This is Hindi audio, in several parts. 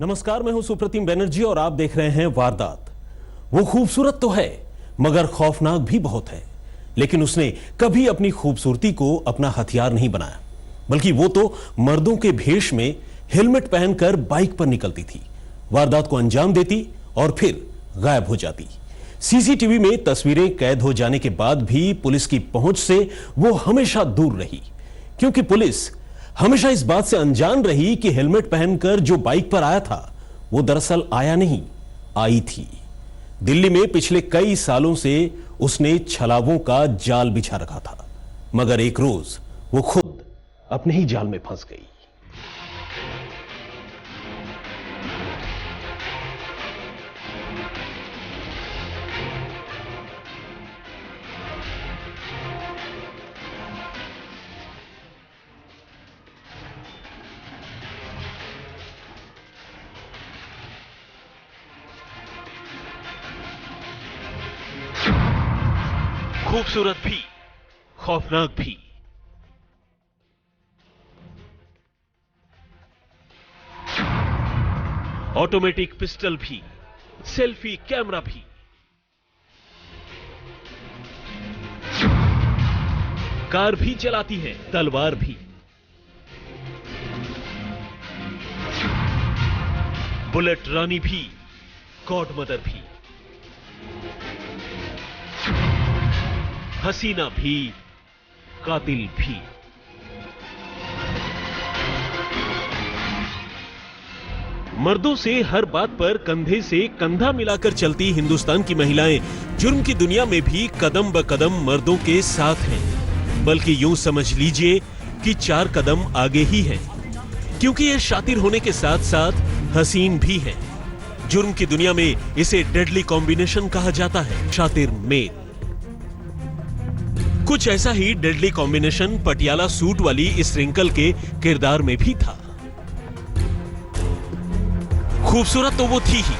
नमस्कार, मैं हूं सुप्रतिम बनर्जी और आप देख रहे हैं वारदात। वो खूबसूरत तो है मगर खौफनाक भी बहुत है, लेकिन उसने कभी अपनी खूबसूरती को अपना हथियार नहीं बनाया, बल्कि वो तो मर्दों के भेष में हेलमेट पहनकर बाइक पर निकलती थी, वारदात को अंजाम देती और फिर गायब हो जाती। सीसीटीवी में तस्वीरें कैद हो जाने के बाद भी पुलिस की पहुंच से वो हमेशा दूर रही, क्योंकि पुलिस हमेशा इस बात से अनजान रही कि हेलमेट पहनकर जो बाइक पर आया था वो दरअसल आया नहीं, आई थी। दिल्ली में पिछले कई सालों से उसने छलावों का जाल बिछा रखा था, मगर एक रोज वो खुद अपने ही जाल में फंस गई। खूबसूरत भी, खौफनाक भी। ऑटोमेटिक पिस्टल भी, सेल्फी कैमरा भी। कार भी चलाती है, तलवार भी। बुलेट रानी भी, गॉड मदर भी। हसीना भी, कातिल भी। मर्दों से हर बात पर कंधे से कंधा मिलाकर चलती हिंदुस्तान की महिलाएं जुर्म की दुनिया में भी कदम ब कदम मर्दों के साथ हैं, बल्कि यूं समझ लीजिए कि 4 कदम आगे ही हैं, क्योंकि ये शातिर होने के साथ साथ हसीन भी हैं। जुर्म की दुनिया में इसे डेडली कॉम्बिनेशन कहा जाता है, शातिर मेल। कुछ ऐसा ही डेडली कॉम्बिनेशन पटियाला सूट वाली इस रिंकल के किरदार में भी था। खूबसूरत तो वो थी ही,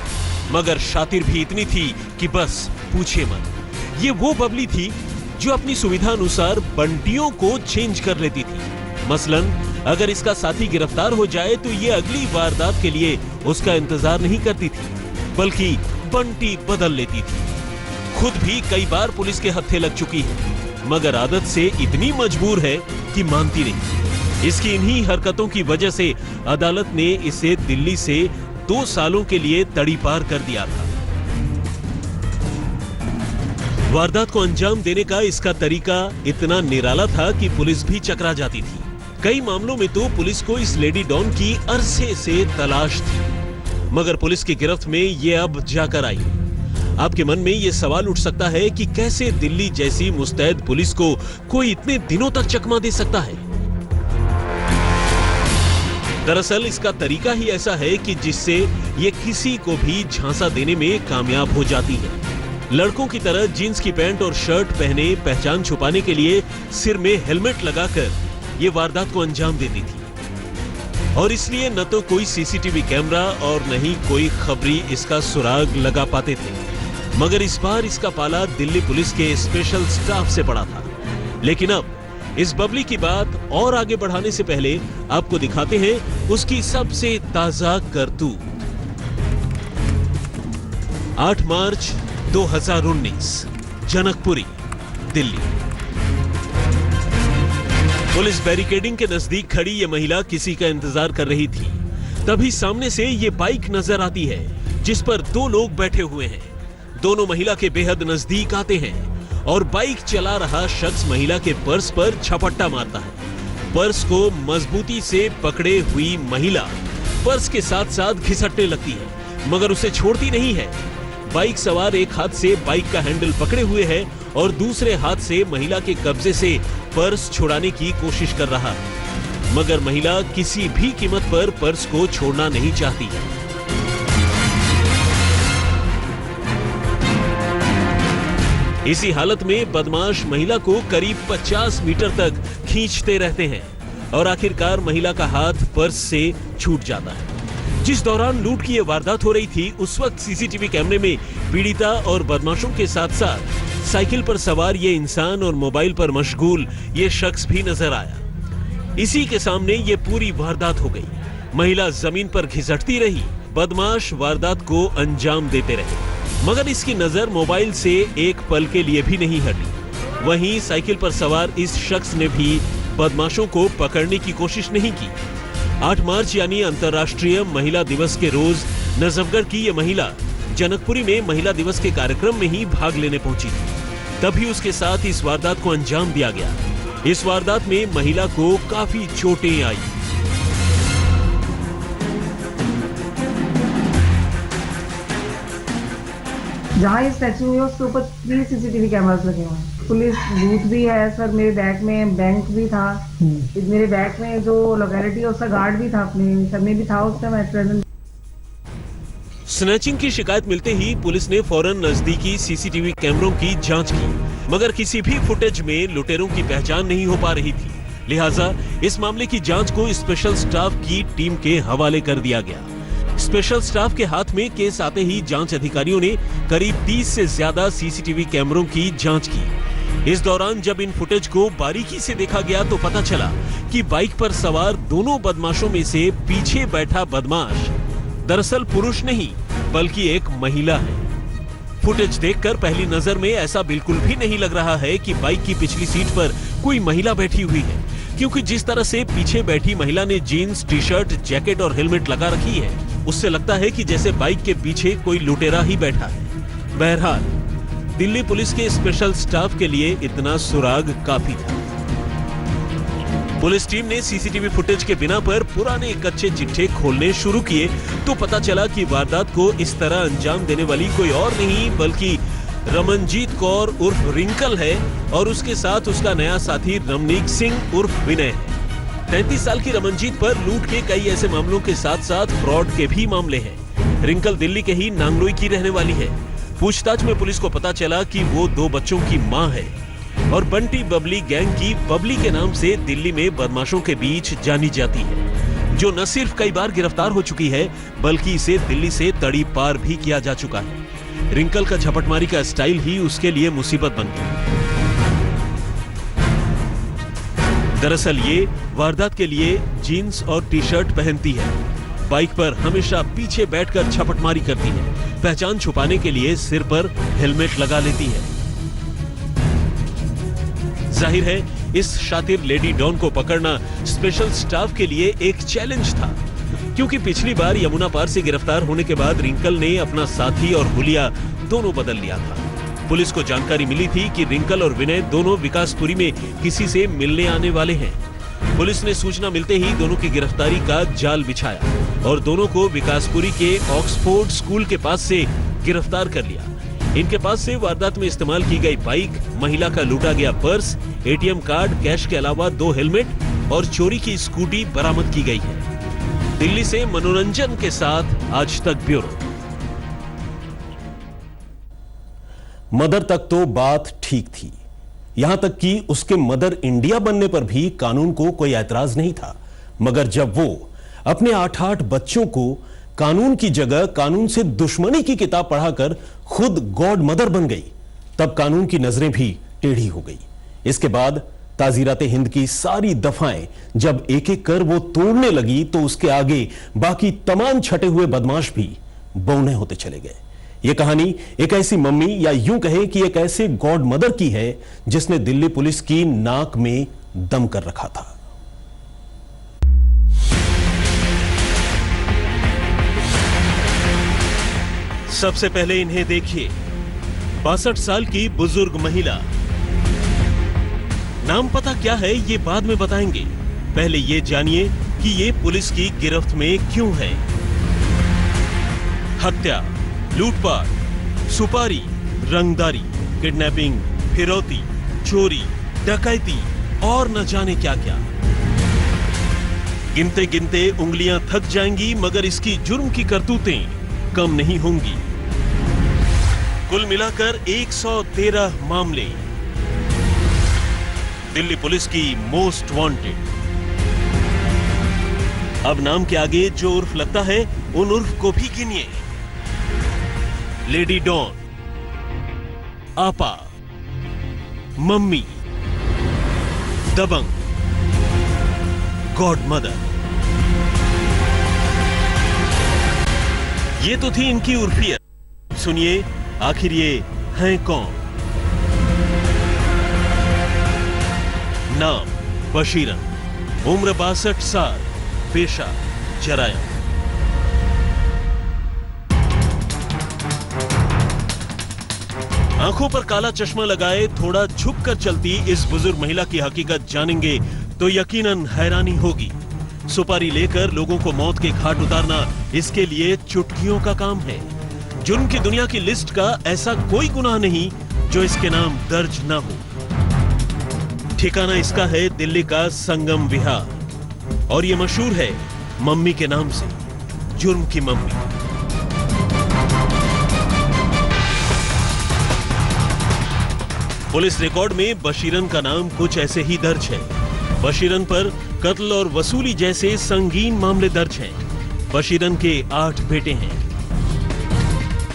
मगर शातिर भी इतनी थी कि बस पूछिए मत। ये वो बबली थी जो अपनी सुविधा अनुसार बंटियों को चेंज कर लेती थी। मसलन अगर इसका साथी गिरफ्तार हो जाए तो ये अगली वारदात के लिए उसका इंतजार नहीं करती थी, बल्कि बंटी बदल लेती थी। खुद भी कई बार पुलिस के हत्थे लग चुकी है, मगर आदत से इतनी मजबूर है कि मानती नहीं। इसकी इन्हीं हरकतों की वजह से अदालत ने इसे दिल्ली से 2 सालों के लिए तड़ीपार कर दिया था। वारदात को अंजाम देने का इसका तरीका इतना निराला था कि पुलिस भी चकरा जाती थी। कई मामलों में तो पुलिस को इस लेडी डॉन की अरसे से तलाश थी, मगर पुलिस की गिरफ्त में ये अब जाकर आई। आपके मन में यह सवाल उठ सकता है कि कैसे दिल्ली जैसी मुस्तैद पुलिस को कोई इतने दिनों तक चकमा दे सकता है। दरअसल इसका तरीका ही ऐसा है कि जिससे ये किसी को भी झांसा देने में कामयाब हो जाती है। लड़कों की तरह जींस की पैंट और शर्ट पहने पहचान छुपाने के लिए सिर में हेलमेट लगाकर ये वारदात को अंजाम देती थी, और इसलिए न तो कोई सीसीटीवी कैमरा और न ही कोई खबरी इसका सुराग लगा पाते थे। मगर इस बार इसका पाला दिल्ली पुलिस के स्पेशल स्टाफ से पड़ा था। लेकिन अब इस बबली की बात और आगे बढ़ाने से पहले आपको दिखाते हैं उसकी सबसे ताजा करतूत। 8 मार्च 2019, जनकपुरी, दिल्ली। पुलिस बैरिकेडिंग के नजदीक खड़ी ये महिला किसी का इंतजार कर रही थी। तभी सामने से ये बाइक नजर आती है जिस पर 2 लोग बैठे हुए हैं। दोनों महिला के बेहद नजदीक आते हैं और बाइक चला रहा शख्स महिला के पर्स पर झपट्टा मारता है। पर्स को मजबूती से पकड़े हुई महिला पर्स के साथ साथ घिसटने लगती है, मगर उसे छोड़ती नहीं है। बाइक सवार एक हाथ से बाइक का हैंडल पकड़े हुए है और दूसरे हाथ से महिला के कब्जे से पर्स छुड़ाने की कोशिश कर रहा है, मगर महिला किसी भी कीमत पर पर्स को छोड़ना नहीं चाहती है। इसी हालत में बदमाश महिला को करीब 50 मीटर तक खींचते रहते हैं और आखिरकार महिला का हाथ पर्स से छूट जाता है। जिस दौरान लूट की यह वारदात हो रही थी, उस वक्त सीसीटीवी कैमरे में पीड़िता और बदमाशों के साथ साथ साइकिल पर सवार ये इंसान और मोबाइल पर मशगूल ये शख्स भी नजर आया। इसी के सामने ये पूरी वारदात हो गई। महिला जमीन पर घिसटती रही बदमाश वारदात को अंजाम देते रहे, मगर इसकी नजर मोबाइल से एक पल के लिए भी नहीं हटी। वहीं साइकिल पर सवार इस शख्स ने भी बदमाशों को पकड़ने की कोशिश नहीं की। 8 मार्च यानी अंतर्राष्ट्रीय महिला दिवस के रोज नजफगढ़ की यह महिला जनकपुरी में महिला दिवस के कार्यक्रम में ही भाग लेने पहुंची थी। तभी उसके साथ इस वारदात को अंजाम दिया गया। इस वारदात में महिला को काफी चोटें आई। जहाँ ये स्टैचू हुई है उसके ऊपर 3 सीसीटीवी कैमरास लगे हुए हैं। पुलिस बूथ भी है सर, मेरे बैग में बैंक भी था, मेरे बैग में जो लोकेलिटी है उसका गार्ड भी था, अपने सर में भी था उस टाइम एट प्रेजेंट। स्नैचिंग की शिकायत मिलते ही पुलिस ने फौरन नजदीकी सीसीटीवी कैमरों की जांच की, मगर किसी भी फुटेज में लुटेरों की पहचान नहीं हो पा रही थी। लिहाजा इस मामले की जांच को स्पेशल स्टाफ की टीम के हवाले कर दिया गया। स्पेशल स्टाफ के हाथ में केस आते ही जांच अधिकारियों ने करीब 30 से ज्यादा सीसीटीवी कैमरों की जांच की। इस दौरान जब इन फुटेज को बारीकी से देखा गया तो पता चला कि बाइक पर सवार दोनों बदमाशों में से पीछे बैठा बदमाश दरअसल पुरुष नहीं बल्कि एक महिला है। फुटेज देखकर पहली नजर में ऐसा बिल्कुल भी नहीं लग रहा है कि बाइक की पिछली सीट पर कोई महिला बैठी हुई है, क्योंकि जिस तरह से पीछे बैठी महिला ने जीन्स, टी-शर्ट, जैकेट और हेलमेट लगा रखी है, उससे लगता है कि जैसे बाइक के पीछे कोई लुटेरा ही बैठा है। बहरहाल दिल्ली पुलिस के स्पेशल स्टाफ के लिए इतना सुराग काफी था। पुलिस टीम ने सीसीटीवी फुटेज के बिना पर पुराने कच्चे चिट्ठे खोलने शुरू किए तो पता चला कि वारदात को इस तरह अंजाम देने वाली कोई और नहीं बल्कि रमनजीत कौर उर्फ रिंकल है और उसके साथ उसका नया साथी रमनीक सिंह उर्फ विनय है। 33 साल की रमनजीत पर लूट के कई ऐसे मामलों के साथ साथ फ्रॉड के भी मामले हैं। रिंकल दिल्ली के ही नांगलोई की रहने वाली है। पूछताछ में पुलिस को पता चला कि वो 2 बच्चों की मां है और बंटी बबली गैंग की बबली के नाम से दिल्ली में बदमाशों के बीच जानी जाती है, जो न सिर्फ कई बार गिरफ्तार हो चुकी है बल्कि इसे दिल्ली से तड़ी पार भी किया जा चुका है। रिंकल का झपटमारी का स्टाइल ही उसके लिए मुसीबत बन गई। दरअसल ये वारदात के लिए जीन्स और टी-शर्ट पहनती है, बाइक पर हमेशा पीछे बैठकर झपटमारी करती है, पहचान छुपाने के लिए सिर पर हेलमेट लगा लेती है। जाहिर है इस शातिर लेडी डॉन को पकड़ना स्पेशल स्टाफ के लिए एक चैलेंज था, क्योंकि पिछली बार यमुना पार से गिरफ्तार होने के बाद रिंकल ने अपना साथी और हुलिया दोनों बदल लिया था। पुलिस को जानकारी मिली थी कि रिंकल और विनय दोनों विकासपुरी में किसी से मिलने आने वाले हैं। पुलिस ने सूचना मिलते ही दोनों की गिरफ्तारी का जाल बिछाया और दोनों को विकासपुरी के ऑक्सफोर्ड स्कूल के पास से गिरफ्तार कर लिया। इनके पास से वारदात में इस्तेमाल की गई बाइक, महिला का लूटा गया पर्स, एटीएम कार्ड, कैश के अलावा 2 हेलमेट और चोरी की स्कूटी बरामद की गई है। दिल्ली से मनोरंजन के साथ आज तक ब्यूरो। मदर तक तो बात ठीक थी, यहां तक कि उसके मदर इंडिया बनने पर भी कानून को कोई ऐतराज नहीं था। मगर जब वो अपने 8-8 बच्चों को कानून की जगह कानून से दुश्मनी की किताब पढ़ाकर खुद गॉड मदर बन गई, तब कानून की नजरें भी टेढ़ी हो गई। इसके बाद ताजीराते हिंद की सारी दफाएं जब एक एक कर वो तोड़ने लगी तो उसके आगे बाकी तमाम छटे हुए बदमाश भी बौने होते चले गए। यह कहानी एक ऐसी मम्मी या यूं कहें कि एक ऐसे गॉड मदर की है जिसने दिल्ली पुलिस की नाक में दम कर रखा था। सबसे पहले इन्हें देखिए, 62 साल की बुजुर्ग महिला। नाम पता क्या है ये बाद में बताएंगे, पहले ये जानिए कि ये पुलिस की गिरफ्त में क्यों है। हत्या, लूटपाट, सुपारी, रंगदारी, किडनैपिंग, फिरौती, चोरी, डकैती और न जाने क्या क्या। गिनते गिनते उंगलियां थक जाएंगी मगर इसकी जुर्म की करतूतें कम नहीं होंगी। कुल मिलाकर 113 मामले। दिल्ली पुलिस की मोस्ट वांटेड। अब नाम के आगे जो उर्फ लगता है उन उर्फ को भी गिनिए। लेडी डॉन, आपा, मम्मी, दबंग, गॉड मदर। ये तो थी इनकी उर्फियत। सुनिए आखिर ये हैं कौन। नाम बशीरन, उम्र 62 साल, पेशा जरायम। आंखों पर काला चश्मा लगाए थोड़ा झुककर चलती इस बुजुर्ग महिला की हकीकत जानेंगे तो यकीनन हैरानी होगी। सुपारी लेकर लोगों को मौत के घाट उतारना इसके लिए चुटकियों का काम है। जुर्म की दुनिया की लिस्ट का ऐसा कोई गुनाह नहीं जो इसके नाम दर्ज ना हो। ठिकाना इसका है दिल्ली का संगम विहार और ये मशहूर है मम्मी के नाम से, जुर्म की मम्मी। पुलिस रिकॉर्ड में बशीरन का नाम कुछ ऐसे ही दर्ज है। बशीरन पर कत्ल और वसूली जैसे संगीन मामले दर्ज हैं। बशीरन के 8 बेटे हैं।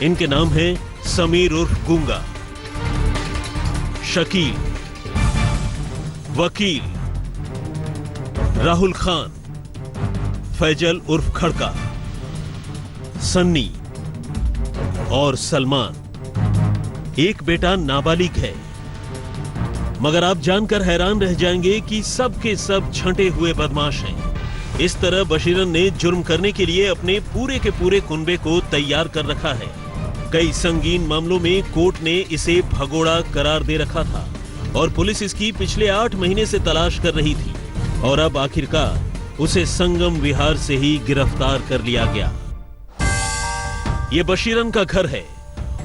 इनके नाम हैं समीर उर्फ गूंगा, शकील, वकील, राहुल खान, फैजल उर्फ खड़का, सन्नी और सलमान। एक बेटा नाबालिग है। मगर आप जानकर हैरान रह जाएंगे कि सब के सब छंटे हुए बदमाश हैं। इस तरह बशीरन ने जुर्म करने के लिए अपने पूरे के पूरे कुनबे को तैयार कर रखा है। कई संगीन मामलों में कोर्ट ने इसे भगोड़ा करार दे रखा था और पुलिस इसकी पिछले 8 महीने से तलाश कर रही थी और अब आखिरकार उसे संगम विहार से ही गिरफ्तार कर लिया गया। यह बशीरन का घर है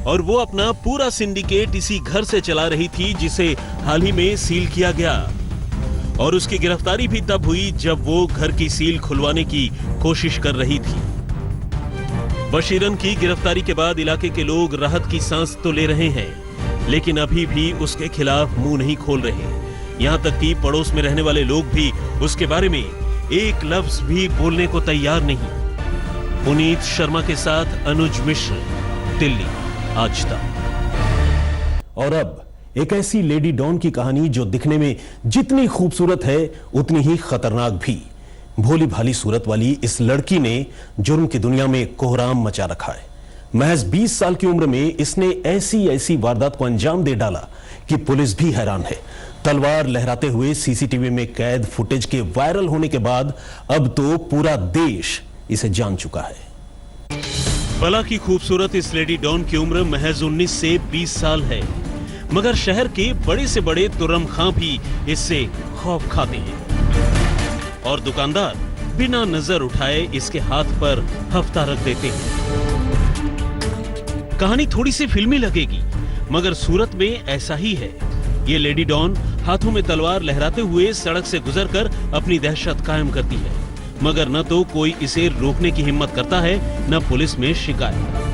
और वो अपना पूरा सिंडिकेट इसी घर से चला रही थी जिसे हाल ही में सील किया गया। और उसकी गिरफ्तारी भी तब हुई जब वो घर की सील खुलवाने की कोशिश कर रही थी। बशीरन की गिरफ्तारी के बाद इलाके के लोग राहत की सांस तो ले रहे हैं, लेकिन अभी भी उसके खिलाफ मुंह नहीं खोल रहे। यहां तक कि पड़ोस में रहने वाले लोग भी उसके बारे में एक लफ्ज भी बोलने को तैयार नहीं। पुनीत शर्मा के साथ अनुज मिश्र, दिल्ली, आज तक। और अब एक ऐसी लेडी डॉन की कहानी जो दिखने में जितनी खूबसूरत है उतनी ही खतरनाक भी। भोली भाली सूरत वाली इस लड़की ने जुर्म की दुनिया में कोहराम मचा रखा है। महज 20 साल की उम्र में इसने ऐसी ऐसी वारदात को अंजाम दे डाला कि पुलिस भी हैरान है। तलवार लहराते हुए सीसीटीवी में कैद फुटेज के वायरल होने के बाद अब तो पूरा देश इसे जान चुका है। भला की खूबसूरत इस लेडी डॉन की उम्र महज 19 से 20 साल है, मगर शहर के बड़े से बड़े तुर्रम खां भी इससे खौफ खाते हैं और दुकानदार बिना नजर उठाए इसके हाथ पर हफ्ता रख देते हैं। कहानी थोड़ी सी फिल्मी लगेगी, मगर सूरत में ऐसा ही है। ये लेडी डॉन हाथों में तलवार लहराते हुए सड़क से गुजरकर अपनी दहशत कायम करती है, मगर न तो कोई इसे रोकने की हिम्मत करता है, न पुलिस में शिकायत।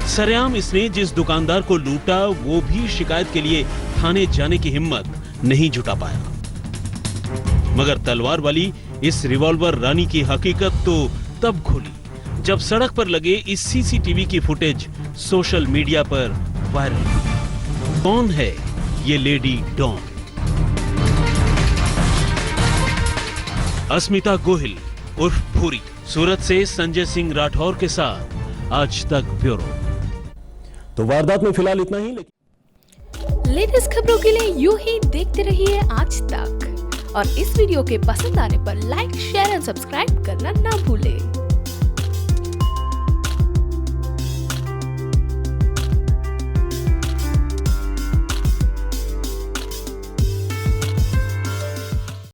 सरेआम इसने जिस दुकानदार को लूटा वो भी शिकायत के लिए थाने जाने की हिम्मत नहीं जुटा पाया। मगर तलवार वाली इस रिवॉल्वर रानी की हकीकत तो तब खुली जब सड़क पर लगे इस सीसीटीवी की फुटेज सोशल मीडिया पर वायरल हुई। कौन है ये लेडी डॉन? अस्मिता गोहिल उर्फ भूरी। सूरत से संजय सिंह राठौर के साथ आज तक ब्यूरो। तो वारदात में फिलहाल इतना ही। लेटेस्ट खबरों के लिए यूं ही देखते रहिए आज तक और इस वीडियो के पसंद आने पर लाइक, शेयर एंड सब्सक्राइब करना ना भूलें।